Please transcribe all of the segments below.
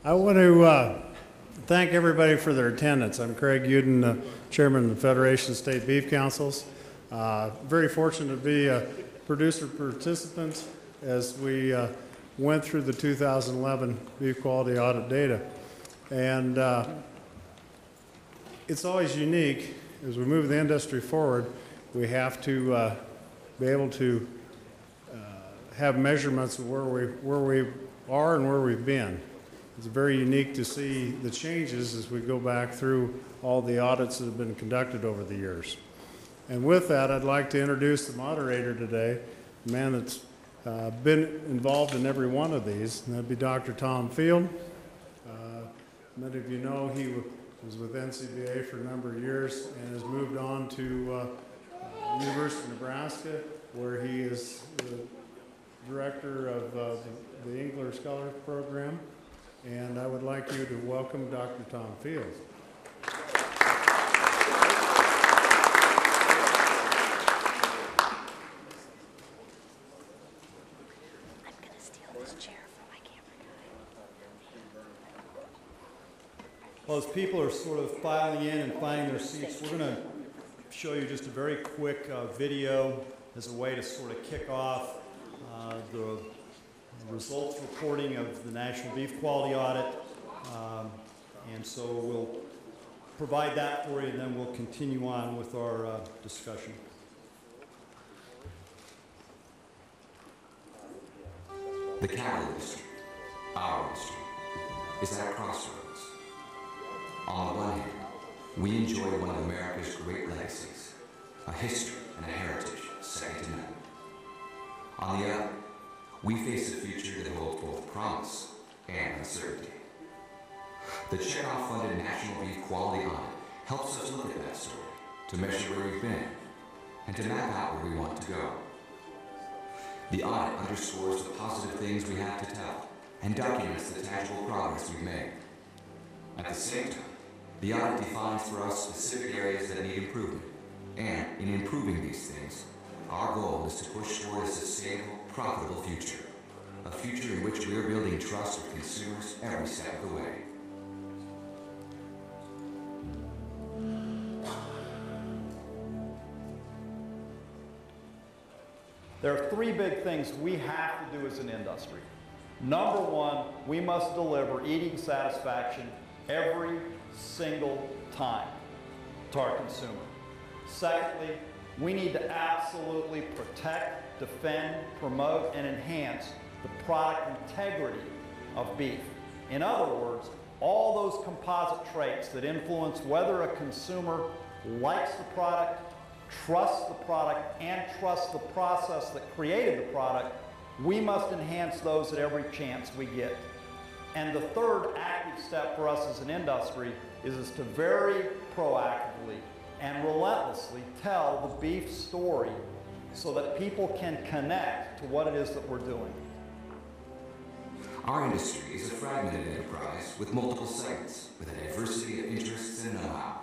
I want to thank everybody for their attendance. I'm Craig Uden, the Chairman of the Federation of State Beef Councils. Very fortunate to be a producer participant as we went through the 2011 beef quality audit data. And it's always unique. As we move the industry forward, we have to be able to have measurements of where we are and where we've been. It's very unique to see the changes as we go back through all the audits that have been conducted over the years. And with that, I'd like to introduce the moderator today, a man that's been involved in every one of these, and that'd be Dr. Tom Field. Many of you know he was with NCBA for a number of years and has moved on to University of Nebraska, where he is the director of the Engler Scholarship Program. And I would like you to welcome Dr. Tom Field. Well, as people are sort of filing in and finding their seats, we're going to show you just a very quick video as a way to sort of kick off the results reporting of the National Beef Quality Audit. And so we'll provide that for you, and then we'll continue on with our discussion. The cattle industry, our industry, is at a crossroads. On the one hand, we enjoy one of America's great legacies, a history and a heritage second to none. On the other, we face a future that holds both promise and uncertainty. The Chekhov-funded National Beef Quality Audit helps us look at that story, to measure where we've been, and to map out where we want to go. The audit underscores the positive things we have to tell and documents the tangible progress we've made. At the same time, the audit defines for us specific areas that need improvement, and in improving these things, our goal is to push toward a sustainable, profitable future, a future in which we are building trust with consumers every step of the way. There are three big things we have to do as an industry. Number one, we must deliver eating satisfaction every single time to our consumer. Secondly, we need to absolutely protect, defend, promote, and enhance the product integrity of beef. In other words, all those composite traits that influence whether a consumer likes the product, trusts the product, and trusts the process that created the product, we must enhance those at every chance we get. And the third active step for us as an industry is to very proactively and relentlessly tell the beef story so that people can connect to what it is that we're doing. Our industry is a fragmented enterprise with multiple segments, with a diversity of interests and know-how.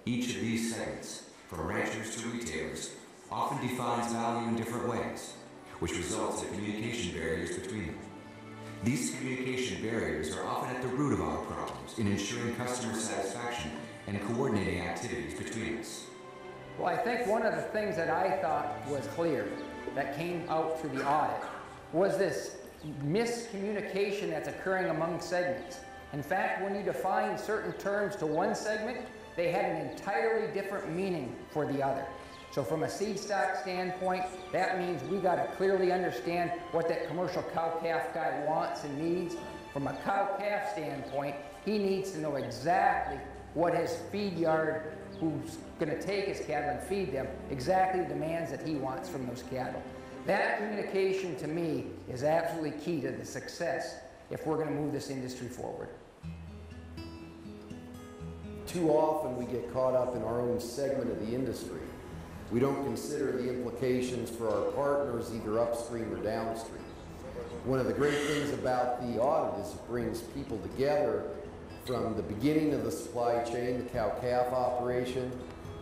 Each of these segments, from ranchers to retailers, often defines value in different ways, which results in communication barriers between them. These communication barriers are often at the root of our problems in ensuring customer satisfaction and coordinating activities between us. Well, I think one of the things that I thought was clear that came out through the audit was this miscommunication that's occurring among segments. In fact, when you define certain terms to one segment, they had an entirely different meaning for the other. So from a seed stock standpoint, that means we got to clearly understand what that commercial cow-calf guy wants and needs. From a cow-calf standpoint, he needs to know exactly what his feed yard, who's going to take his cattle and feed them, exactly the demands that he wants from those cattle. That communication, to me, is absolutely key to the success if we're going to move this industry forward. Too often we get caught up in our own segment of the industry. We don't consider the implications for our partners either upstream or downstream. One of the great things about the audit is it brings people together from the beginning of the supply chain, the cow-calf operation,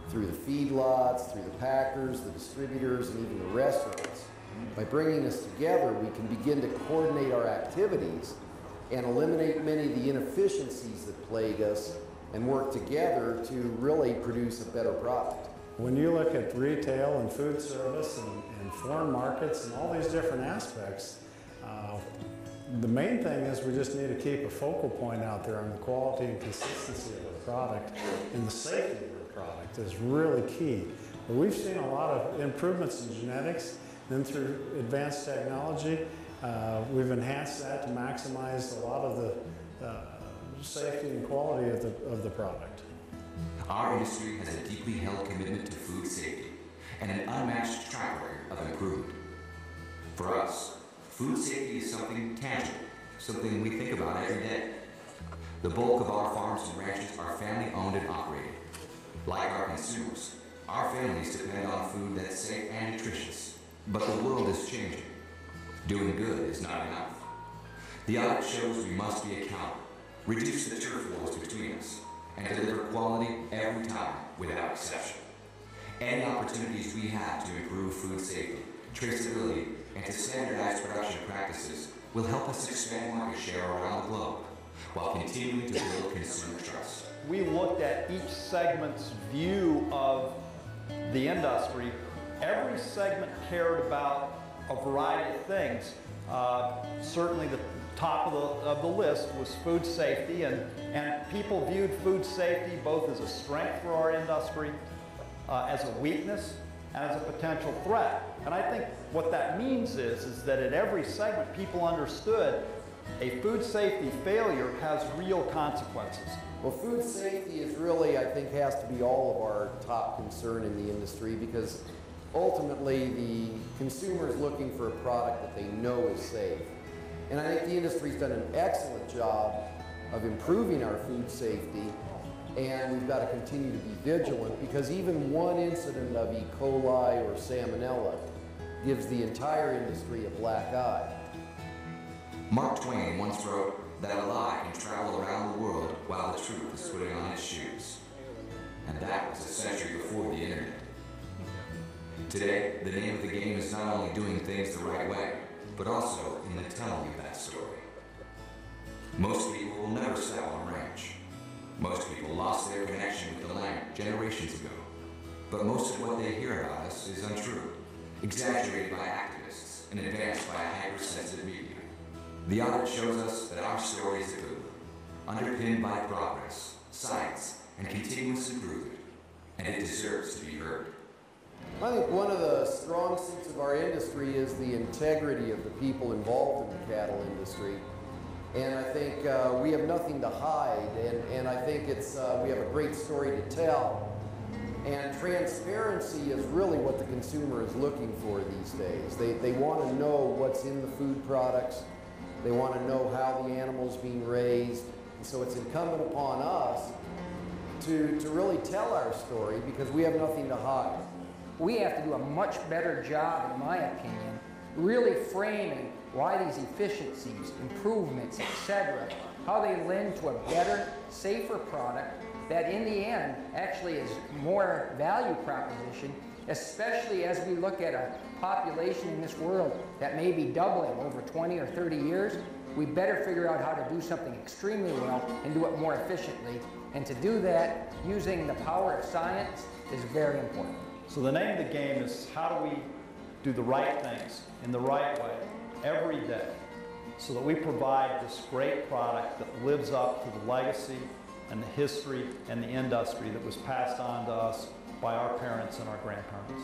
through the feedlots, through the packers, the distributors, and even the restaurants. By bringing us together, we can begin to coordinate our activities and eliminate many of the inefficiencies that plague us and work together to really produce a better product. When you look at retail and food service and foreign markets and all these different aspects, the main thing is we just need to keep a focal point out there on the quality and consistency of the product, and the safety of the product is really key. But we've seen a lot of improvements in genetics, then through advanced technology, we've enhanced that to maximize a lot of the safety and quality of the product. Our industry has a deeply held commitment to food safety and an unmatched track record of improvement. For us, food safety is something tangible, something we think about every day. The bulk of our farms and ranches are family-owned and operated. Like our consumers, our families depend on food that's safe and nutritious. But the world is changing. Doing good is not enough. The audit shows we must be accountable, reduce the turf wars between us, and deliver quality every time without exception. Any opportunities we have to improve food safety, traceability, and to standardize production practices will help us expand market share around the globe while continuing to build consumer trust. We looked at each segment's view of the industry. Every segment cared about a variety of things. Certainly the top of the list was food safety, and people viewed food safety both as a strength for our industry, as a weakness, and as a potential threat. And I think what that means is that at every segment people understood a food safety failure has real consequences. Well, food safety is really, I think, has to be all of our top concern in the industry, because ultimately the consumer is looking for a product that they know is safe. And I think the industry's done an excellent job of improving our food safety, and we've got to continue to be vigilant, because even one incident of E. coli or salmonella gives the entire industry a black eye. Mark Twain once wrote that a lie can travel around the world while the truth is putting on its shoes. And that was a century before the internet. Today, the name of the game is not only doing things the right way, but also in the telling of that story. Most people will never sell on a ranch. Most people lost their connection with the land generations ago. But most of what they hear about us is untrue, exaggerated by activists and advanced by a hypersensitive media. The audit shows us that our story is a good one, underpinned by progress, science, and continuous improvement, and it deserves to be heard. I think one of the strong suits of our industry is the integrity of the people involved in the cattle industry. And I think we have nothing to hide, and I think we have a great story to tell. And transparency is really what the consumer is looking for these days. They want to know what's in the food products. They want to know how the animal's being raised. And so it's incumbent upon us to really tell our story, because we have nothing to hide. We have to do a much better job, in my opinion, really framing why these efficiencies, improvements, etc., how they lend to a better, safer product that in the end actually is more value proposition, especially as we look at a population in this world that may be doubling over 20 or 30 years. We better figure out how to do something extremely well and do it more efficiently. And to do that, using the power of science is very important. So the name of the game is, how do we do the right things in the right way every day, so that we provide this great product that lives up to the legacy and the history and the industry that was passed on to us by our parents and our grandparents.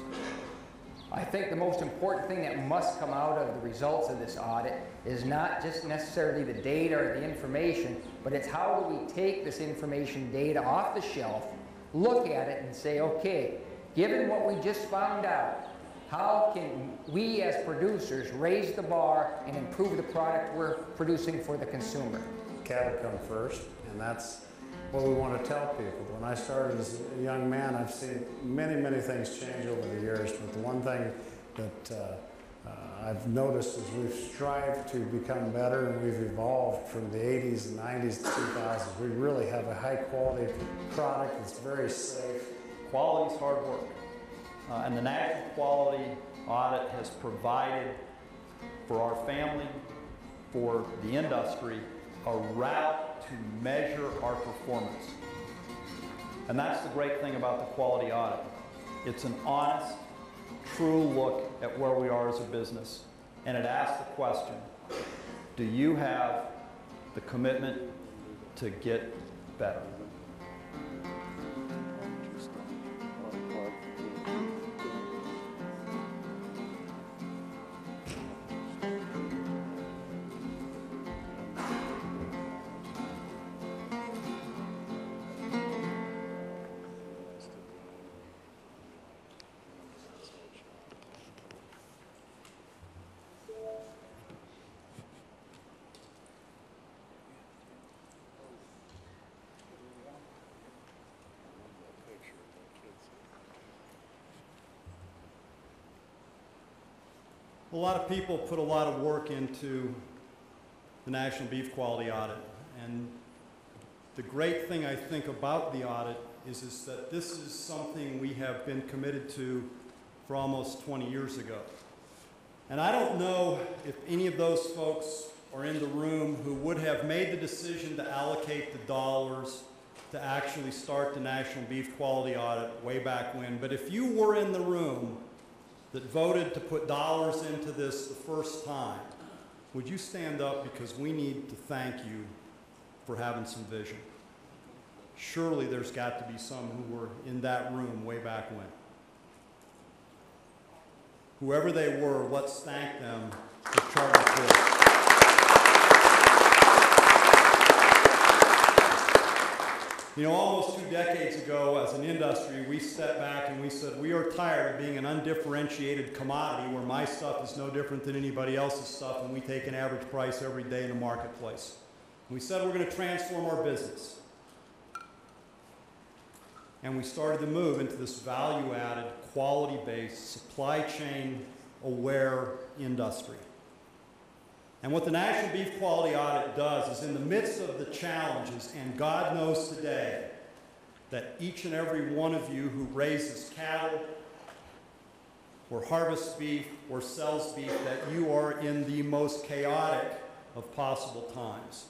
I think the most important thing that must come out of the results of this audit is not just necessarily the data or the information, but it's how do we take this information data off the shelf, look at it and say, okay, given what we just found out, how can we as producers raise the bar and improve the product we're producing for the consumer? Cattle come first, and that's what we want to tell people. When I started as a young man, I've seen many, many things change over the years, but the one thing that I've noticed is we've strived to become better, and we've evolved from the 80s and 90s to 2000s. We really have a high quality product that's very safe. Quality is hard work, and the National Quality Audit has provided for our family, for the industry, a route to measure our performance. And that's the great thing about the quality audit. It's an honest, true look at where we are as a business. And it asks the question, do you have the commitment to get better? A lot of people put a lot of work into the National Beef Quality Audit, and the great thing I think about the audit is that this is something we have been committed to for almost 20 years ago. And I don't know if any of those folks are in the room who would have made the decision to allocate the dollars to actually start the National Beef Quality Audit way back when, but if you were in the room that voted to put dollars into this the first time, would you stand up, because we need to thank you for having some vision. Surely there's got to be some who were in that room way back when. Whoever they were, let's thank them for charting course. You know, almost 2 decades ago, as an industry, we stepped back and we said, we are tired of being an undifferentiated commodity where my stuff is no different than anybody else's stuff and we take an average price every day in the marketplace. And we said we're going to transform our business. And we started to move into this value-added, quality-based, supply chain aware industry. And what the National Beef Quality Audit does is, in the midst of the challenges, and God knows today that each and every one of you who raises cattle or harvests beef or sells beef, that you are in the most chaotic of possible times.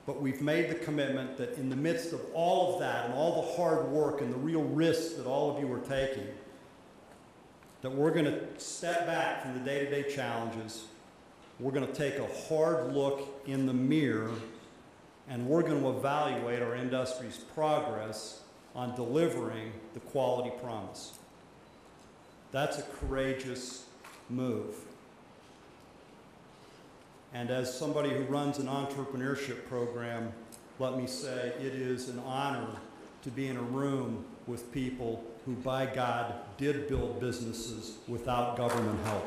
But we've made the commitment that in the midst of all of that and all the hard work and the real risks that all of you are taking, that we're going to step back from the day-to-day challenges. We're going to take a hard look in the mirror, and we're going to evaluate our industry's progress on delivering the quality promise. That's a courageous move. And as somebody who runs an entrepreneurship program, let me say it is an honor to be in a room with people who, by God, did build businesses without government help.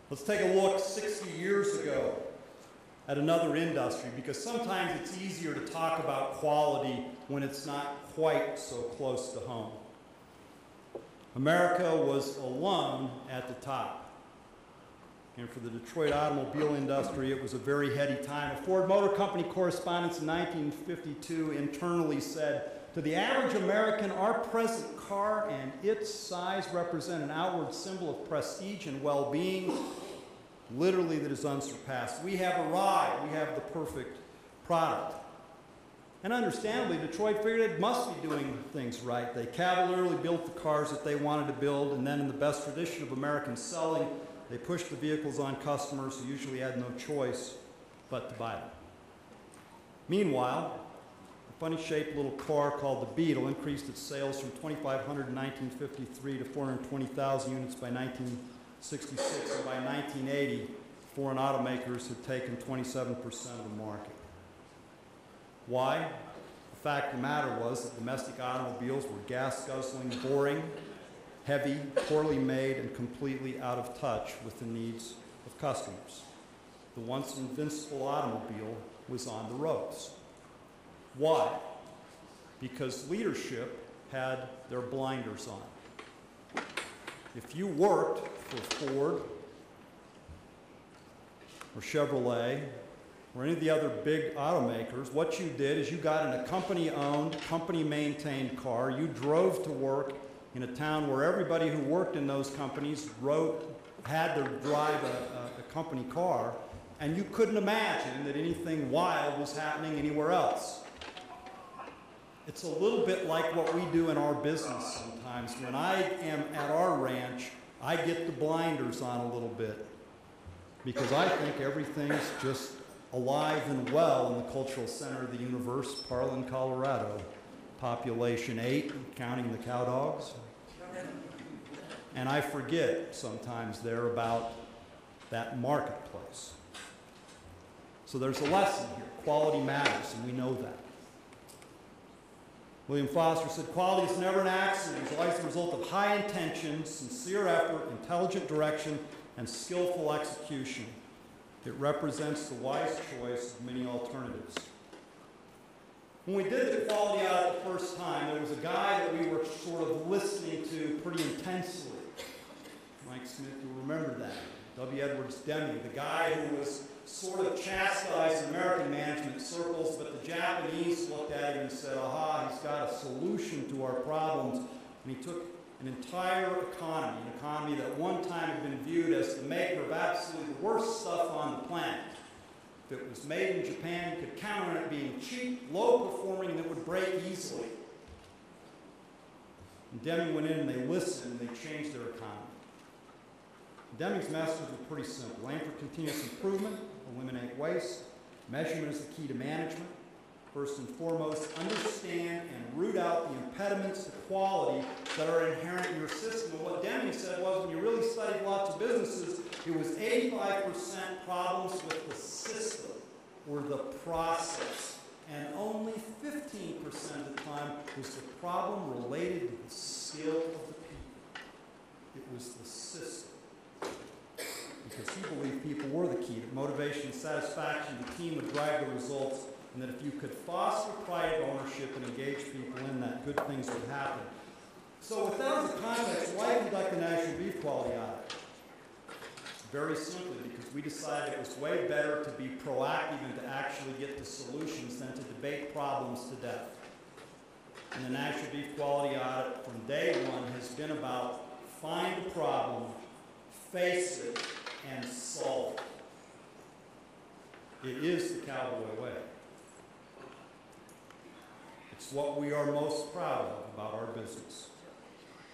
Let's take a look 60 years ago at another industry, because sometimes it's easier to talk about quality when it's not quite so close to home. America was alone at the top. And for the Detroit automobile industry, it was a very heady time. A Ford Motor Company correspondent in 1952 internally said, "To the average American, our present car and its size represent an outward symbol of prestige and well-being, literally, that is unsurpassed. We have arrived. We have the perfect product." And understandably, Detroit figured it must be doing things right. They cavalierly built the cars that they wanted to build, and then in the best tradition of American selling, they pushed the vehicles on customers who usually had no choice but to buy them. Meanwhile, a funny-shaped little car called the Beetle increased its sales from 2,500 in 1953 to 420,000 units by 1966, and by 1980, foreign automakers had taken 27% of the market. Why? The fact of the matter was that domestic automobiles were gas-guzzling, boring, heavy, poorly made, and completely out of touch with the needs of customers. The once invincible automobile was on the roads. Why? Because leadership had their blinders on. If you worked for Ford or Chevrolet or any of the other big automakers, what you did is you got in a company-owned, company-maintained car, you drove to work in a town where everybody who worked in those companies had to drive a company car, and you couldn't imagine that anything wild was happening anywhere else. It's a little bit like what we do in our business sometimes. When I am at our ranch, I get the blinders on a little bit because I think everything's just alive and well in the cultural center of the universe, Parlin, Colorado. Population 8, counting the cow dogs. And I forget sometimes there about that marketplace. So there's a lesson here. Quality matters, and we know that. William Foster said, quality is never an accident. It's always the result of high intention, sincere effort, intelligent direction, and skillful execution. It represents the wise choice of many alternatives. When we did the quality audit the first time, there was a guy that we were sort of listening to pretty intensely. Mike Smith, you'll remember that. W. Edwards Deming, the guy who was sort of chastised in American management circles, but the Japanese looked at him and said, aha, he's got a solution to our problems. And he took an entire economy, an economy that one time had been viewed as the maker of absolutely the worst stuff on the planet. If it was made in Japan, you could count on it being cheap, low-performing, and it would break easily. And Deming went in and they listened and they changed their economy. Deming's message was pretty simple. Aim for continuous improvement, eliminate waste. Measurement is the key to management. First and foremost, understand and root out the impediments to quality that are inherent in your system. And what Deming said was, when you really studied lots of businesses, it was 85% problems with the system or the process. And only 15% of the time was the problem related to the skill of the people. It was the system. Because he believed people were the key, that motivation and satisfaction, the team would drive the results, and that if you could foster pride of ownership and engage people in that, good things would happen. So with that as a context, why conduct a national beef quality audit? Very simply, because we decided it was way better to be proactive and to actually get to solutions than to debate problems to death. And the national beef quality audit from day one has been about find the problem, face it, and solve it. It is the cowboy way. It's what we are most proud of about our business.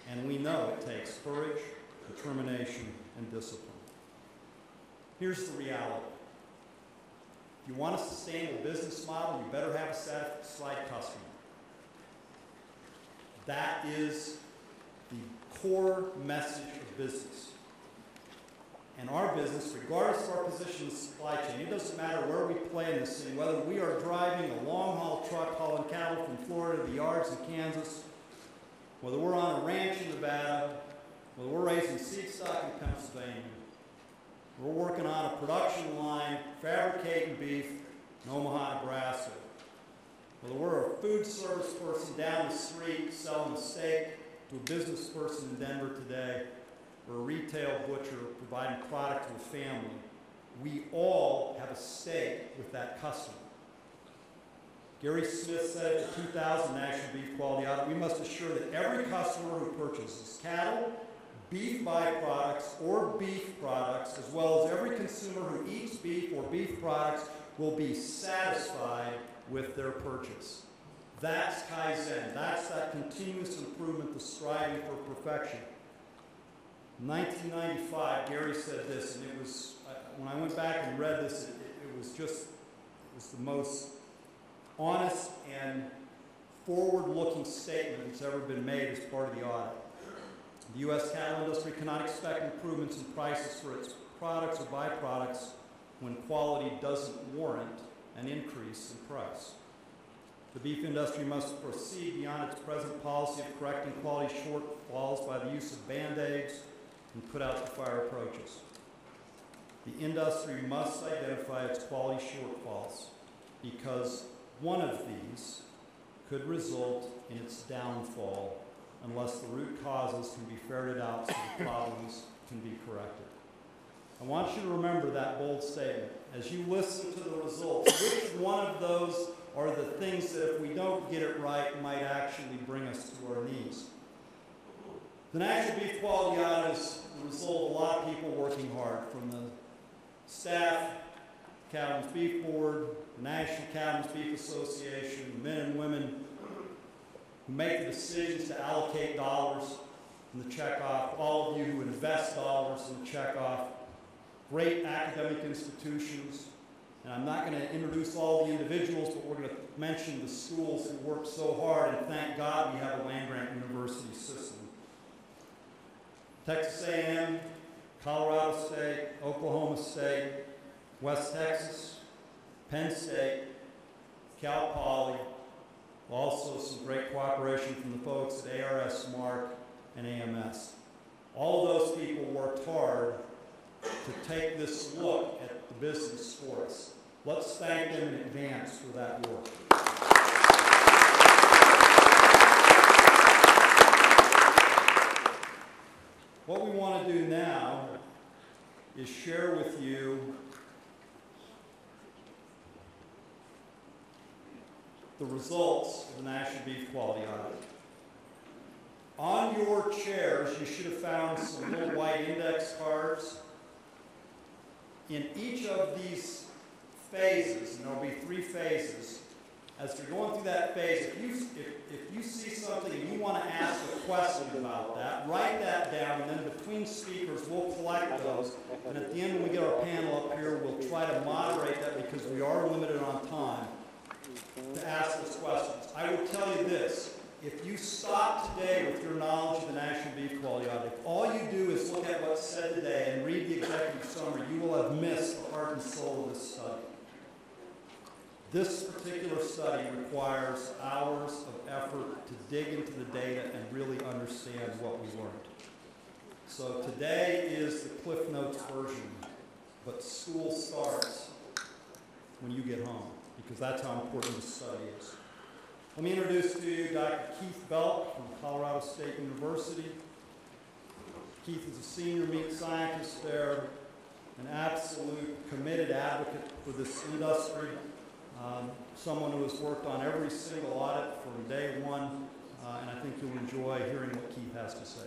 And we know it takes courage, determination, and discipline. Here's the reality. If you want a sustainable business model, you better have a satisfied customer. That is the core message of business. And our business, regardless of our position in the supply chain, it doesn't matter where we play in this thing, whether we are driving a long-haul truck hauling cattle from Florida to the yards in Kansas, whether we're on a ranch in Nevada, whether we're raising seed stock in Pennsylvania, we're working on a production line fabricating beef in Omaha, Nebraska, whether we're a food service person down the street selling a steak to a business person in Denver today, or a retail butcher providing product to a family, we all have a stake with that customer. Gary Smith said at the 2000 National Beef Quality Audit, we must assure that every customer who purchases cattle, beef byproducts, or beef products, as well as every consumer who eats beef or beef products, will be satisfied with their purchase. That's Kaizen. That's that continuous improvement, the striving for perfection. In 1995, Gary said this, and it was, when I went back and read this, it was the most honest and forward-looking statement that's ever been made as part of the audit. The U.S. cattle industry cannot expect improvements in prices for its products or byproducts when quality doesn't warrant an increase in price. The beef industry must proceed beyond its present policy of correcting quality shortfalls by the use of Band-Aids and put-out-the-fire approaches. The industry must identify its quality shortfalls because one of these could result in its downfall unless the root causes can be ferreted out so the problems can be corrected. I want you to remember that bold statement. As you listen to the results, which one of those are the things that if we don't get it right might actually bring us to our knees? The National Beef Quality Audit is the result of a lot of people working hard, from the staff, Cattlemen's Beef Board, the National Cattlemen's Beef Association, the men and women who make the decisions to allocate dollars and the checkoff, all of you who invest dollars and check off, great academic institutions. And I'm not going to introduce all the individuals, but we're going to mention the schools who work so hard, and thank God we have a land-grant university system. Texas A&M, Colorado State, Oklahoma State, West Texas, Penn State, Cal Poly, also some great cooperation from the folks at ARS, Mark, and AMS. All of those people worked hard to take this look at the business for us. Let's thank them in advance for that work. What we want to do now is share with you the results of the National Beef Quality Audit. On your chairs, you should have found some little white index cards. In each of these phases, and there will be 3 phases, as you're going through that phase, if you see something and you want to ask a question about that, write that down, and then between speakers, we'll collect those. And at the end, when we get our panel up here, we'll try to moderate that because we are limited on time to ask those questions. I will tell you this. If you stop today with your knowledge of the National Beef Quality Audit, if all you do is look at what's said today and read the executive summary, you will have missed the heart and soul of this study. This particular study requires hours of effort to dig into the data and really understand what we learned. So today is the Cliff Notes version, but school starts when you get home, because that's how important this study is. Let me introduce to you Dr. Keith Belk from Colorado State University. Keith is a senior meat scientist there, an absolute committed advocate for this industry, someone who has worked on every single audit from day one, and I think you'll enjoy hearing what Keith has to say.